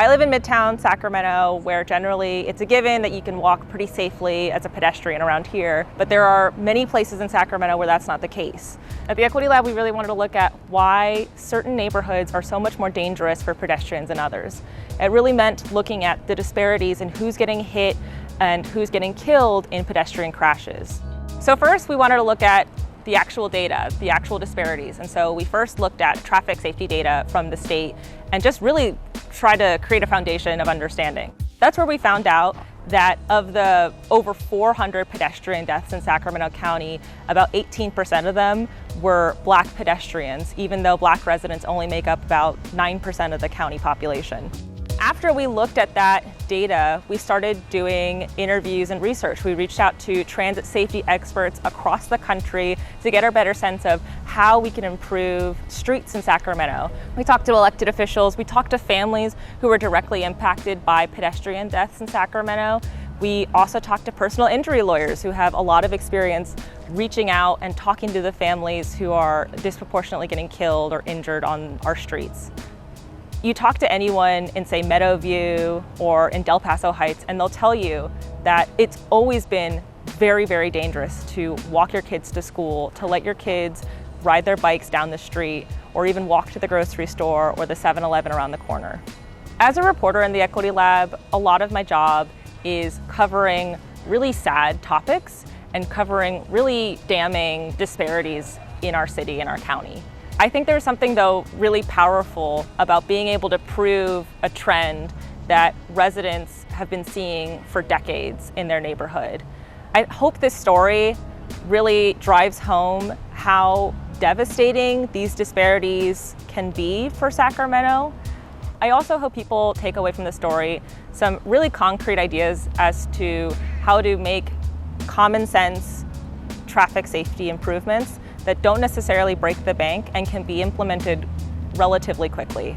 I live in Midtown Sacramento, where generally it's a given that you can walk pretty safely as a pedestrian around here, but there are many places in Sacramento where that's not the case. At the Equity Lab, we really wanted to look at why certain neighborhoods are so much more dangerous for pedestrians than others. It really meant looking at the disparities in who's getting hit and who's getting killed in pedestrian crashes. So first, we wanted to look at the actual data, the actual disparities. And so we first looked at traffic safety data from the state and just really try to create a foundation of understanding. That's where we found out that of the over 400 pedestrian deaths in Sacramento County, about 18% of them were Black pedestrians, even though Black residents only make up about 9% of the county population. After we looked at that data, we started doing interviews and research. We reached out to transit safety experts across the country to get a better sense of how we can improve streets in Sacramento. We talked to elected officials, we talked to families who were directly impacted by pedestrian deaths in Sacramento. We also talked to personal injury lawyers who have a lot of experience reaching out and talking to the families who are disproportionately getting killed or injured on our streets. You talk to anyone in, say, Meadowview or in Del Paso Heights, and they'll tell you that it's always been very, very dangerous to walk your kids to school, to let your kids ride their bikes down the street, or even walk to the grocery store or the 7-Eleven around the corner. As a reporter in the Equity Lab, a lot of my job is covering really sad topics and covering really damning disparities in our city and our county. I think there's something, though, really powerful about being able to prove a trend that residents have been seeing for decades in their neighborhood. I hope this story really drives home how devastating these disparities can be for Sacramento. I also hope people take away from the story some really concrete ideas as to how to make common sense traffic safety improvements that don't necessarily break the bank and can be implemented relatively quickly.